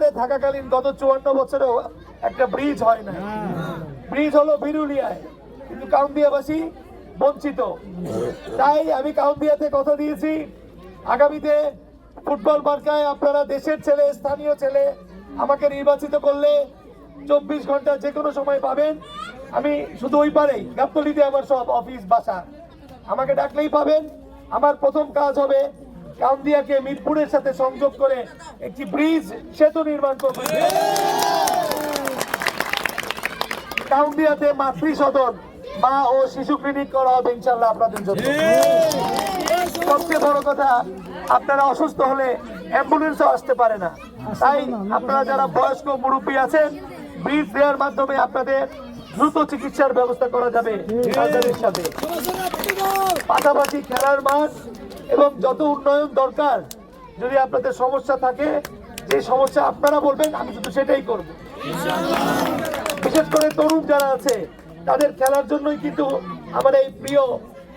সরকারে থাকাকালীন গত 54 বছরেও একটা ব্রিজ হয় না। ব্রিজ হলো বিরুলিয়ায়, কিন্তু কাউন্দিয়াবাসী বঞ্চিত। তাই আমি কাউন্দিয়াতে কথা দিয়েছি, আগামীতে ফুটবল মার্কায় আপনারা দেশের ছেলে, স্থানীয় ছেলে আমাকে নির্বাচিত করলে 24 ঘন্টা যে কোনো সময় পাবেন। আমি শুধু ওই পারেই গাবতলীতে আমার সব অফিস বাসা, আমাকে ডাকলেই পাবেন। আমার প্রথম কাজ হবে কাউন্দিয়াকে মিরপুরের সাথে সংযোগ করে একটি ব্রিজ সেতু নির্মাণ করব। কাউন্দিয়াতে মাতৃসদন, মা ও শিশু ক্লিনিক করা হবে ইনশাআল্লাহ আপনাদের জন্য। সবচেয়ে বড় কথা, আপনারা অসুস্থ হলে অ্যাম্বুলেন্সও আসতে পারে না, তাই আপনারা যারা বয়স্ক মুরব্বী আছেন, ব্রিজ দেওয়ার মাধ্যমে আপনাদের দ্রুত চিকিৎসার ব্যবস্থা করা যাবে সরকারের সাথে। পাশাপাশি খেলার মাঠ এবং যত উন্নয়ন দরকার, যদি আপনাদের সমস্যা থাকে, যে সমস্যা আপনারা বলবেন আমি শুধু সেটাই করব। বিশেষ করে তরুণ যারা আছে তাদের খেলার জন্যই কিন্তু আমার এই প্রিয়,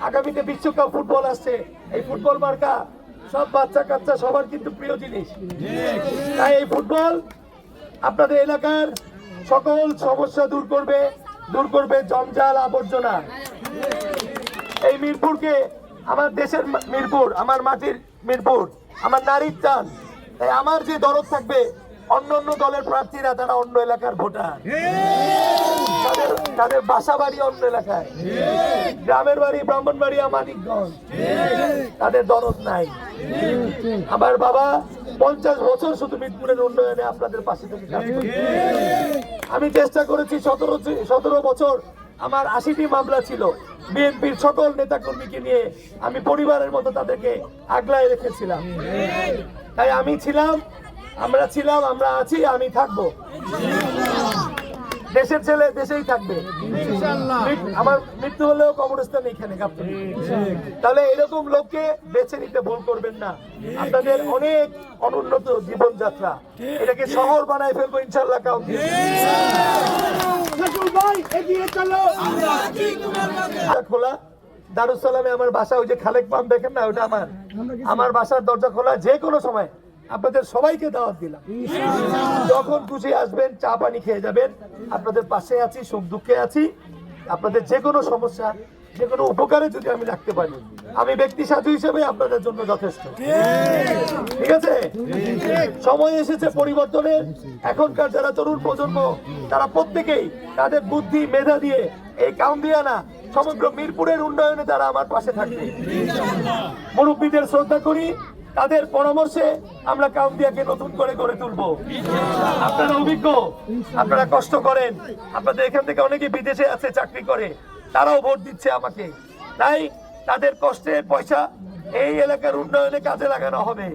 আগামীতে বিশ্বকাপ ফুটবল আসছে, এই ফুটবল মার্কা সব বাচ্চা কাচ্চা সবার কিন্তু প্রিয় জিনিস। তাই এই ফুটবল আপনাদের এলাকার সকল সমস্যা দূর করবে জঞ্জাল আবর্জনা। এই মিরপুরকে আমার দেশের মিরপুর, আমার মাটির মিরপুর, আমার নারীর টান। তাই আমার যে দরদ থাকবে, অন্য দলের প্রার্থীরা তারা অন্য এলাকার ভোটার, তাদের বাসা বাড়ি অন্য এলাকায়, গ্রামের বাড়ি ব্রাহ্মণবাড়িয়া, মানিকগঞ্জ, তাদের দরদ নাই। আমার বাবা 50 বছর শুধু মিরপুরের উন্নয়নে আপনাদের পাশে থেকে কাজ করেছে। আমি চেষ্টা করেছি 17 বছর, আমার 80টি মামলা ছিল। বিএনপির সকল নেতাকর্মীকে নিয়ে আমি পরিবারের মতো তাদেরকে আগলায় রেখেছিলাম। তাই আমি ছিলাম, আমরা আছি, আমি থাকবো। দেশের ছেলে দেশেই থাকবে, আমার মৃত্যু হলেও কবরস্থান এখানে। তাহলে এরকম লোককে বেছে নিতে ভুল করবেন না। আপনাদের অনেক অনুন্নত জীবনযাত্রা, এটাকে শহর বানায় ফেলবো ইনশাল্লাহ। খোলা দারুস সালামে আমার বাসা, ওই যে খালেক পাম্প দেখেন না, ওটা আমার বাসার দরজা খোলা, যে কোনো সময় আপনাদের সবাইকে দাওয়াত দিলাম। যখন খুশি আসবেন, চা পানি খেয়ে যাবেন, আপনাদের পাশে আছি, সুখ দুঃখে আছি। আপনাদের যে কোনো সমস্যা, যে কোনো উপকারে যদি আমি রাখতে পারি, আমি ব্যক্তি সাধু হিসেবে আপনাদের জন্য যথেষ্ট। ঠিক আছে, সময় এসেছে পরিবর্তনের। এখনকার যারা তরুণ প্রজন্ম, তারা প্রত্যেকেই তাদের বুদ্ধি মেধা দিয়ে এই কাউন্দিয়া না, সমগ্র মিরপুরের উন্নয়নে তারা আমার পাশে থাকবে। মুরব্বীদের শ্রদ্ধা করি, তাদের পরামর্শে আমরা কাউন্দিয়াকে নতুন করে গড়ে তুলবো। আপনারা অভিজ্ঞ, আপনারা কষ্ট করেন, আপনাদের এখান থেকে অনেকে বিদেশে আছে, চাকরি করে, তারাও ভোট দিচ্ছে আমাকে। তাই তাদের কষ্টের পয়সা এই এলাকার উন্নয়নে কাজে লাগানো হবে।